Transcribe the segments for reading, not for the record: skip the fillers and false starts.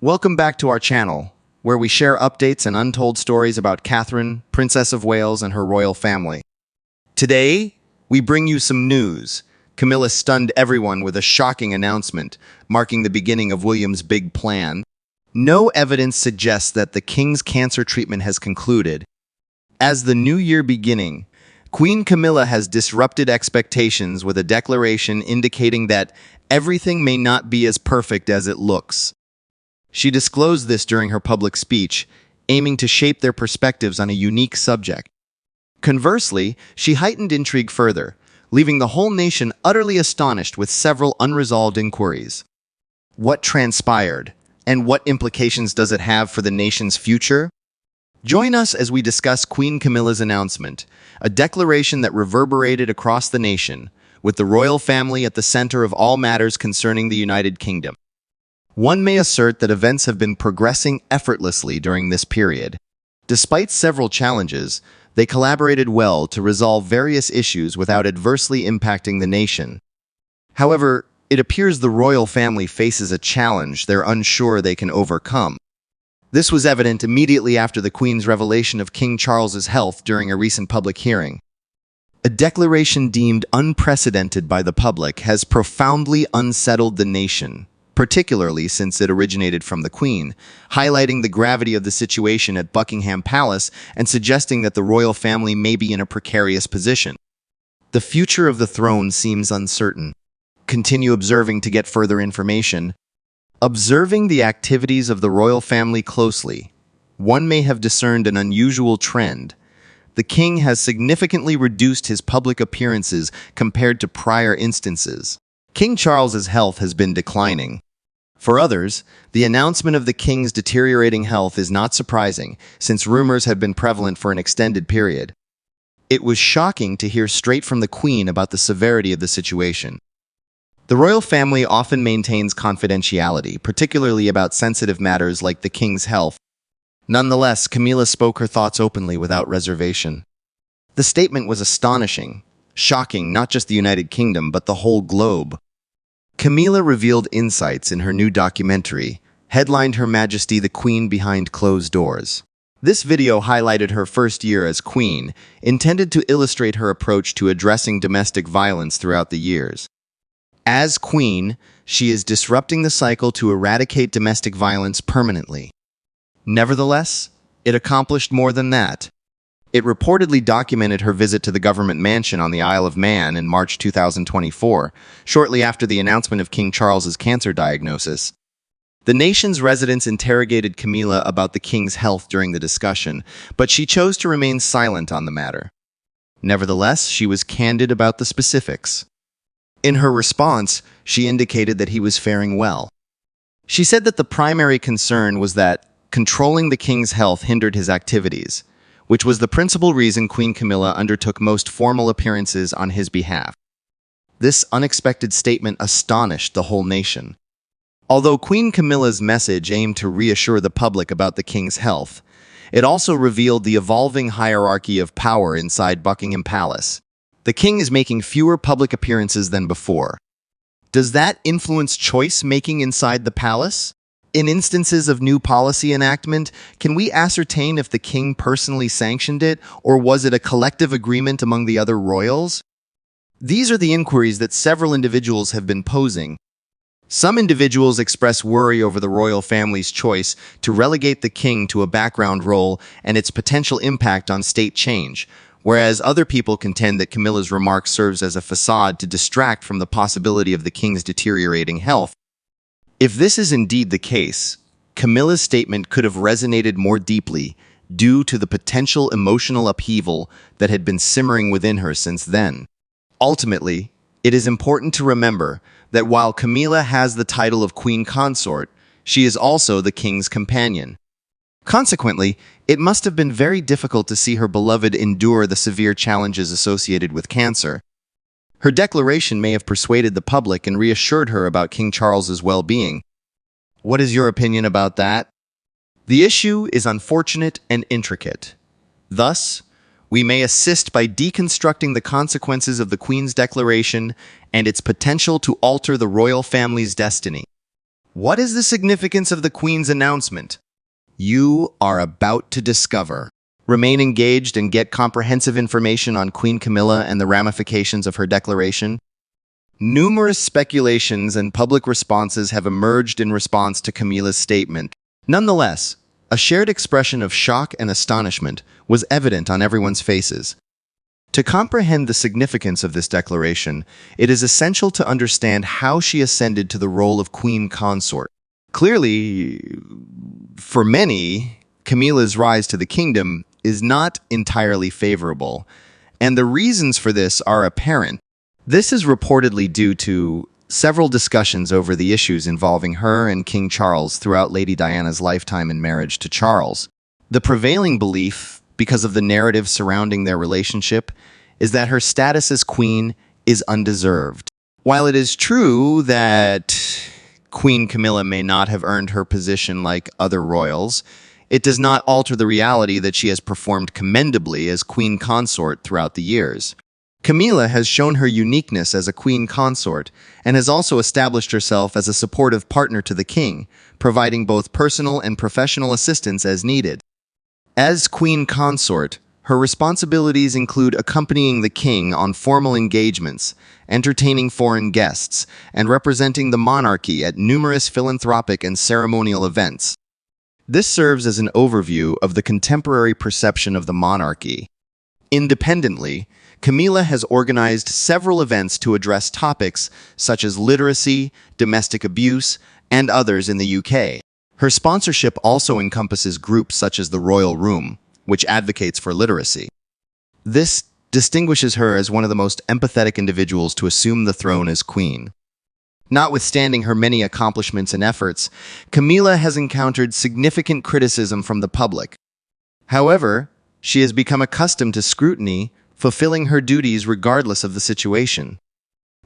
Welcome back to our channel, where we share updates and untold stories about Catherine, Princess of Wales, and her royal family. Today, we bring you some news. Camilla stunned everyone with a shocking announcement, marking the beginning of William's big plan. No evidence suggests that the king's cancer treatment has concluded. As the new year beginning, Queen Camilla has disrupted expectations with a declaration indicating that everything may not be as perfect as it looks. She disclosed this during her public speech, aiming to shape their perspectives on a unique subject. Conversely, she heightened intrigue further, leaving the whole nation utterly astonished with several unresolved inquiries. What transpired, and what implications does it have for the nation's future? Join us as we discuss Queen Camilla's announcement, a declaration that reverberated across the nation, with the royal family at the center of all matters concerning the United Kingdom. One may assert that events have been progressing effortlessly during this period. Despite several challenges, they collaborated well to resolve various issues without adversely impacting the nation. However, it appears the royal family faces a challenge they're unsure they can overcome. This was evident immediately after the Queen's revelation of King Charles's health during a recent public hearing. A declaration deemed unprecedented by the public has profoundly unsettled the nation, particularly since it originated from the Queen, highlighting the gravity of the situation at Buckingham Palace and suggesting that the royal family may be in a precarious position. The future of the throne seems uncertain. Continue observing to get further information. Observing the activities of the royal family closely, one may have discerned an unusual trend. The king has significantly reduced his public appearances compared to prior instances. King Charles's health has been declining. For others, the announcement of the king's deteriorating health is not surprising, since rumors have been prevalent for an extended period. It was shocking to hear straight from the Queen about the severity of the situation. The royal family often maintains confidentiality, particularly about sensitive matters like the king's health. Nonetheless, Camilla spoke her thoughts openly without reservation. The statement was astonishing, shocking not just the United Kingdom but the whole globe. Camilla revealed insights in her new documentary, headlined Her Majesty the Queen Behind Closed Doors. This video highlighted her first year as Queen, intended to illustrate her approach to addressing domestic violence throughout the years. As Queen, she is disrupting the cycle to eradicate domestic violence permanently. Nevertheless, it accomplished more than that. It reportedly documented her visit to the government mansion on the Isle of Man in March 2024, shortly after the announcement of King Charles's cancer diagnosis. The nation's residents interrogated Camilla about the king's health during the discussion, but she chose to remain silent on the matter. Nevertheless, she was candid about the specifics. In her response, she indicated that he was faring well. She said that the primary concern was that controlling the king's health hindered his activities, which was the principal reason Queen Camilla undertook most formal appearances on his behalf. This unexpected statement astonished the whole nation. Although Queen Camilla's message aimed to reassure the public about the king's health, it also revealed the evolving hierarchy of power inside Buckingham Palace. The king is making fewer public appearances than before. Does that influence choice-making inside the palace? In instances of new policy enactment, can we ascertain if the king personally sanctioned it, or was it a collective agreement among the other royals? These are the inquiries that several individuals have been posing. Some individuals express worry over the royal family's choice to relegate the king to a background role and its potential impact on state change, whereas other people contend that Camilla's remark serves as a facade to distract from the possibility of the king's deteriorating health. If this is indeed the case, Camilla's statement could have resonated more deeply due to the potential emotional upheaval that had been simmering within her since then. Ultimately, it is important to remember that while Camilla has the title of Queen Consort, she is also the king's companion. Consequently, it must have been very difficult to see her beloved endure the severe challenges associated with cancer. Her declaration may have persuaded the public and reassured her about King Charles's well-being. What is your opinion about that? The issue is unfortunate and intricate. Thus, we may assist by deconstructing the consequences of the Queen's declaration and its potential to alter the royal family's destiny. What is the significance of the Queen's announcement? You are about to discover. Remain engaged and get comprehensive information on Queen Camilla and the ramifications of her declaration. Numerous speculations and public responses have emerged in response to Camilla's statement. Nonetheless, a shared expression of shock and astonishment was evident on everyone's faces. To comprehend the significance of this declaration, it is essential to understand how she ascended to the role of Queen Consort. Clearly, for many, Camilla's rise to the kingdom is not entirely favorable, and the reasons for this are apparent. This is reportedly due to several discussions over the issues involving her and King Charles throughout Lady Diana's lifetime in marriage to Charles. The prevailing belief, because of the narrative surrounding their relationship, is that her status as queen is undeserved. While it is true that Queen Camilla may not have earned her position like other royals, it does not alter the reality that she has performed commendably as queen consort throughout the years. Camilla has shown her uniqueness as a queen consort and has also established herself as a supportive partner to the king, providing both personal and professional assistance as needed. As queen consort, her responsibilities include accompanying the king on formal engagements, entertaining foreign guests, and representing the monarchy at numerous philanthropic and ceremonial events. This serves as an overview of the contemporary perception of the monarchy. Independently, Camilla has organized several events to address topics such as literacy, domestic abuse, and others in the UK. Her sponsorship also encompasses groups such as the Royal Room, which advocates for literacy. This distinguishes her as one of the most empathetic individuals to assume the throne as queen. Notwithstanding her many accomplishments and efforts, Camilla has encountered significant criticism from the public. However, she has become accustomed to scrutiny, fulfilling her duties regardless of the situation.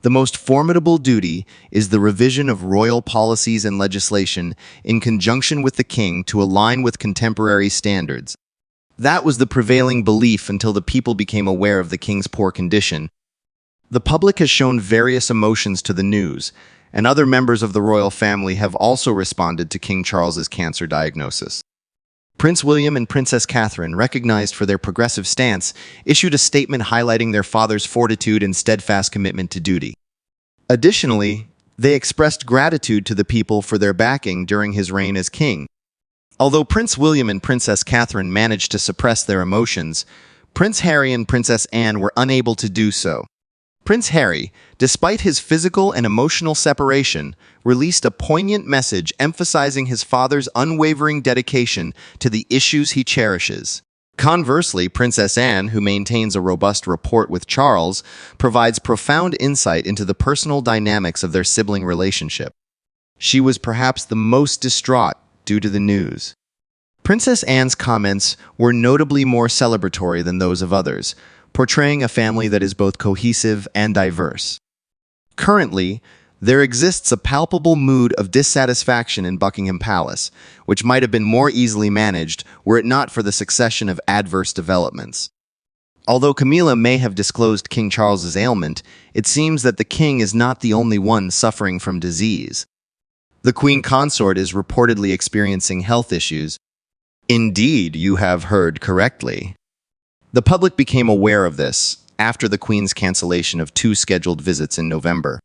The most formidable duty is the revision of royal policies and legislation in conjunction with the king to align with contemporary standards. That was the prevailing belief until the people became aware of the king's poor condition. The public has shown various emotions to the news, and other members of the royal family have also responded to King Charles's cancer diagnosis. Prince William and Princess Catherine, recognized for their progressive stance, issued a statement highlighting their father's fortitude and steadfast commitment to duty. Additionally, they expressed gratitude to the people for their backing during his reign as king. Although Prince William and Princess Catherine managed to suppress their emotions, Prince Harry and Princess Anne were unable to do so. Prince Harry, despite his physical and emotional separation, released a poignant message emphasizing his father's unwavering dedication to the issues he cherishes. Conversely, Princess Anne, who maintains a robust rapport with Charles, provides profound insight into the personal dynamics of their sibling relationship. She was perhaps the most distraught due to the news. Princess Anne's comments were notably more celebratory than those of others, portraying a family that is both cohesive and diverse. Currently, there exists a palpable mood of dissatisfaction in Buckingham Palace, which might have been more easily managed were it not for the succession of adverse developments. Although Camilla may have disclosed King Charles's ailment, it seems that the king is not the only one suffering from disease. The queen consort is reportedly experiencing health issues. Indeed, you have heard correctly. The public became aware of this after the Queen's cancellation of 2 scheduled visits in November.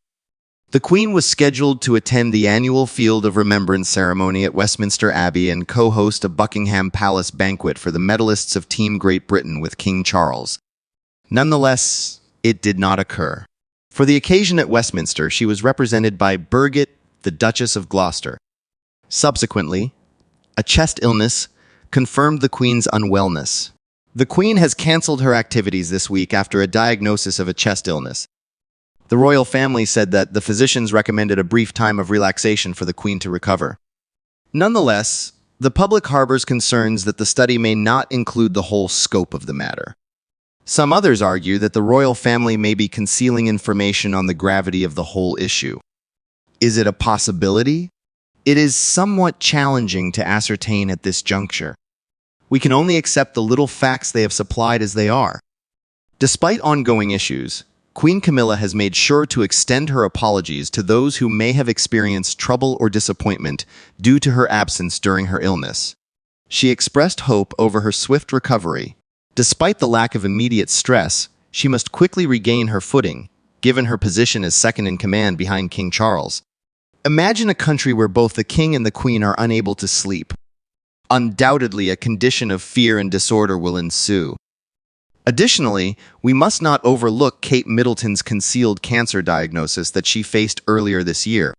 The Queen was scheduled to attend the annual Field of Remembrance ceremony at Westminster Abbey and co-host a Buckingham Palace banquet for the medalists of Team Great Britain with King Charles. Nonetheless, it did not occur. For the occasion at Westminster, she was represented by Birgit, the Duchess of Gloucester. Subsequently, a chest illness confirmed the Queen's unwellness. The Queen has cancelled her activities this week after a diagnosis of a chest illness. The royal family said that the physicians recommended a brief time of relaxation for the Queen to recover. Nonetheless, the public harbors concerns that the study may not include the whole scope of the matter. Some others argue that the royal family may be concealing information on the gravity of the whole issue. Is it a possibility? It is somewhat challenging to ascertain at this juncture. We can only accept the little facts they have supplied as they are. Despite ongoing issues, Queen Camilla has made sure to extend her apologies to those who may have experienced trouble or disappointment due to her absence during her illness. She expressed hope over her swift recovery. Despite the lack of immediate stress, she must quickly regain her footing, given her position as second in command behind King Charles. Imagine a country where both the king and the queen are unable to sleep. Undoubtedly, a condition of fear and disorder will ensue. Additionally, we must not overlook Kate Middleton's concealed cancer diagnosis that she faced earlier this year.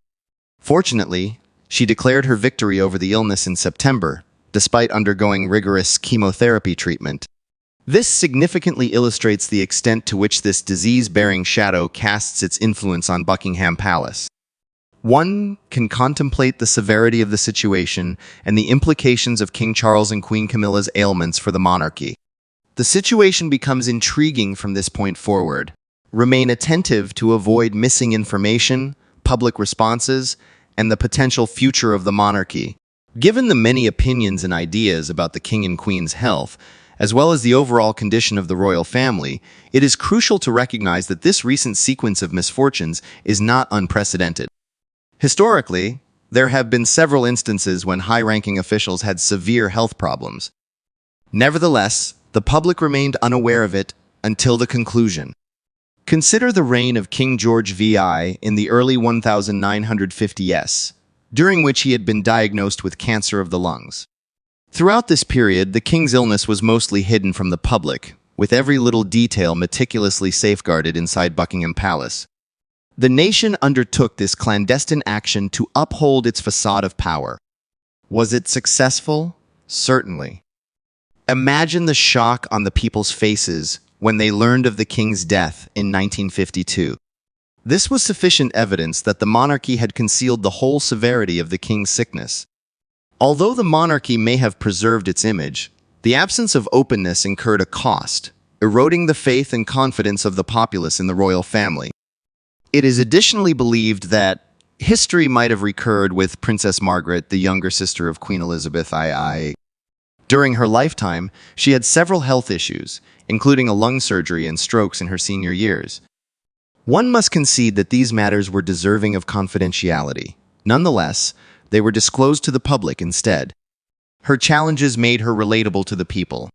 Fortunately, she declared her victory over the illness in September, despite undergoing rigorous chemotherapy treatment. This significantly illustrates the extent to which this disease-bearing shadow casts its influence on Buckingham Palace. One can contemplate the severity of the situation and the implications of King Charles and Queen Camilla's ailments for the monarchy. The situation becomes intriguing from this point forward. Remain attentive to avoid missing information, public responses, and the potential future of the monarchy. Given the many opinions and ideas about the king and queen's health, as well as the overall condition of the royal family, it is crucial to recognize that this recent sequence of misfortunes is not unprecedented. Historically, there have been several instances when high-ranking officials had severe health problems. Nevertheless, the public remained unaware of it until the conclusion. Consider the reign of King George VI in the early 1950s, during which he had been diagnosed with cancer of the lungs. Throughout this period, the king's illness was mostly hidden from the public, with every little detail meticulously safeguarded inside Buckingham Palace. The nation undertook this clandestine action to uphold its facade of power. Was it successful? Certainly. Imagine the shock on the people's faces when they learned of the king's death in 1952. This was sufficient evidence that the monarchy had concealed the whole severity of the king's sickness. Although the monarchy may have preserved its image, the absence of openness incurred a cost, eroding the faith and confidence of the populace in the royal family. It is additionally believed that history might have recurred with Princess Margaret, the younger sister of Queen Elizabeth II. During her lifetime, she had several health issues, including a lung surgery and strokes in her senior years. One must concede that these matters were deserving of confidentiality. Nonetheless, they were disclosed to the public instead. Her challenges made her relatable to the people.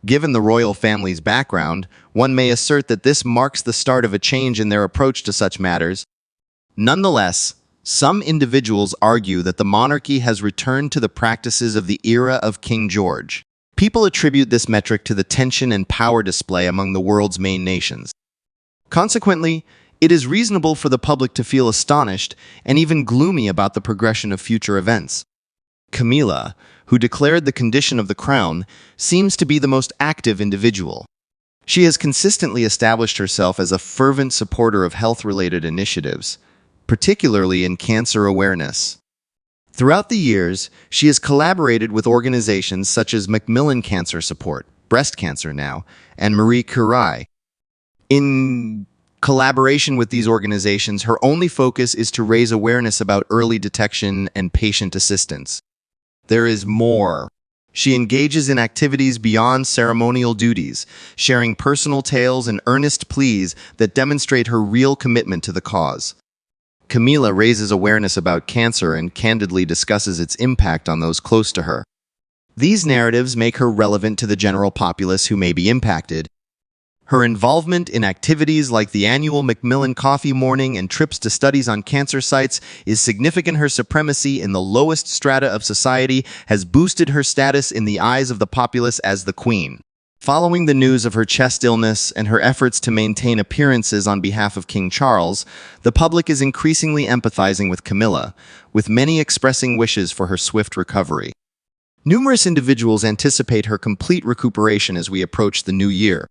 Given the royal family's background, one may assert that this marks the start of a change in their approach to such matters. Nonetheless, some individuals argue that the monarchy has returned to the practices of the era of King George. People attribute this metric to the tension and power display among the world's main nations. Consequently, it is reasonable for the public to feel astonished and even gloomy about the progression of future events. Camilla, who declared the condition of the crown, seems to be the most active individual. She has consistently established herself as a fervent supporter of health-related initiatives, particularly in cancer awareness. Throughout the years, she has collaborated with organizations such as Macmillan Cancer Support, Breast Cancer Now, and Marie Curie. In collaboration with these organizations, her only focus is to raise awareness about early detection and patient assistance. There is more. She engages in activities beyond ceremonial duties, sharing personal tales and earnest pleas that demonstrate her real commitment to the cause. Camilla raises awareness about cancer and candidly discusses its impact on those close to her. These narratives make her relevant to the general populace who may be impacted. Her involvement in activities like the annual Macmillan Coffee Morning and trips to studies on cancer sites is significant. Her supremacy in the lowest strata of society has boosted her status in the eyes of the populace as the Queen. Following the news of her chest illness and her efforts to maintain appearances on behalf of King Charles, the public is increasingly empathizing with Camilla, with many expressing wishes for her swift recovery. Numerous individuals anticipate her complete recuperation as we approach the new year.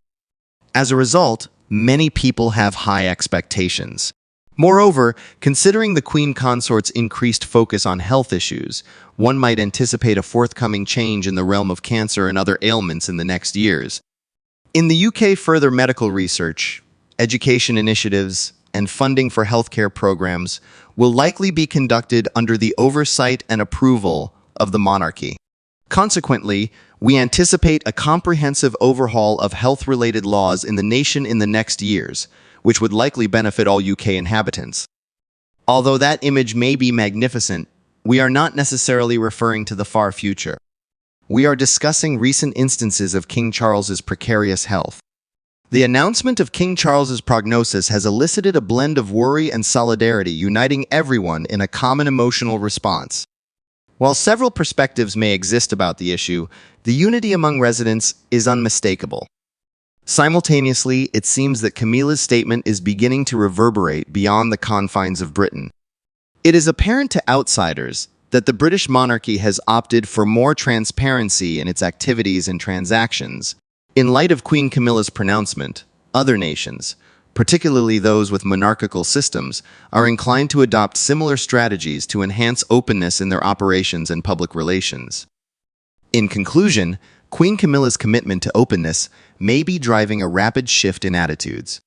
As a result, many people have high expectations. Moreover, considering the Queen Consort's increased focus on health issues, one might anticipate a forthcoming change in the realm of cancer and other ailments in the next years. In the UK, further medical research, education initiatives, and funding for healthcare programs will likely be conducted under the oversight and approval of the monarchy. Consequently, we anticipate a comprehensive overhaul of health-related laws in the nation in the next years, which would likely benefit all UK inhabitants. Although that image may be magnificent, we are not necessarily referring to the far future. We are discussing recent instances of King Charles's precarious health. The announcement of King Charles's prognosis has elicited a blend of worry and solidarity, uniting everyone in a common emotional response. While several perspectives may exist about the issue, the unity among residents is unmistakable. Simultaneously, it seems that Camilla's statement is beginning to reverberate beyond the confines of Britain. It is apparent to outsiders that the British monarchy has opted for more transparency in its activities and transactions. In light of Queen Camilla's pronouncement, other nations, particularly those with monarchical systems, are inclined to adopt similar strategies to enhance openness in their operations and public relations. In conclusion, Queen Camilla's commitment to openness may be driving a rapid shift in attitudes.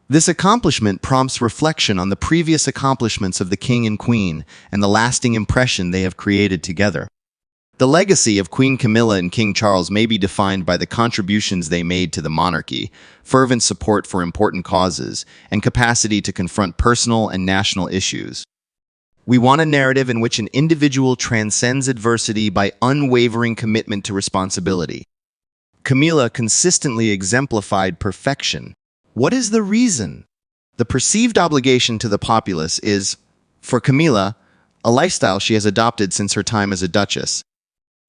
This accomplishment prompts reflection on the previous accomplishments of the King and Queen and the lasting impression they have created together. The legacy of Queen Camilla and King Charles may be defined by the contributions they made to the monarchy, fervent support for important causes, and capacity to confront personal and national issues. We want a narrative in which an individual transcends adversity by unwavering commitment to responsibility. Camilla consistently exemplified perfection. What is the reason? The perceived obligation to the populace is, for Camilla, a lifestyle she has adopted since her time as a duchess.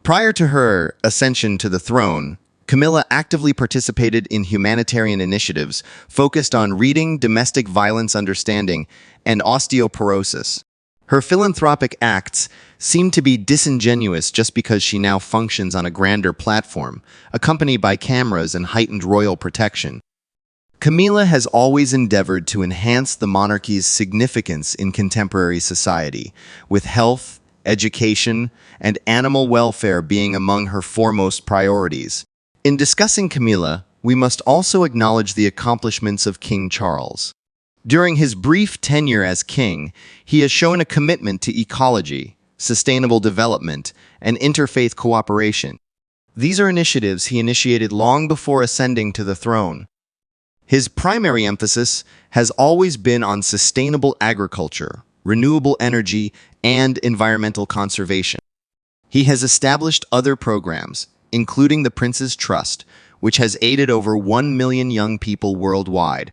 Prior to her ascension to the throne, Camilla actively participated in humanitarian initiatives focused on reading, domestic violence understanding, and osteoporosis. Her philanthropic acts seem to be disingenuous just because she now functions on a grander platform, accompanied by cameras and heightened royal protection. Camilla has always endeavored to enhance the monarchy's significance in contemporary society, with health, education, and animal welfare being among her foremost priorities. In discussing Camilla, we must also acknowledge the accomplishments of King Charles. During his brief tenure as king, he has shown a commitment to ecology, sustainable development, and interfaith cooperation. These are initiatives he initiated long before ascending to the throne. His primary emphasis has always been on sustainable agriculture, renewable energy, and environmental conservation. He has established other programs, including the Prince's Trust, which has aided over 1 million young people worldwide.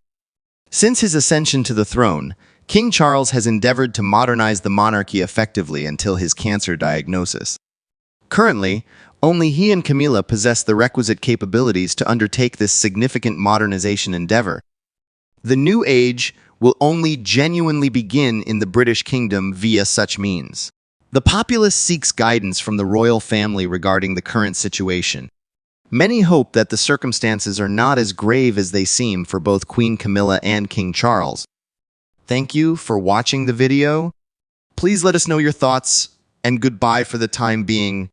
Since his ascension to the throne, King Charles has endeavored to modernize the monarchy effectively until his cancer diagnosis. Currently, only he and Camilla possess the requisite capabilities to undertake this significant modernization endeavor. The new age will only genuinely begin in the British Kingdom via such means. The populace seeks guidance from the royal family regarding the current situation. Many hope that the circumstances are not as grave as they seem for both Queen Camilla and King Charles. Thank you for watching the video. Please let us know your thoughts, and goodbye for the time being.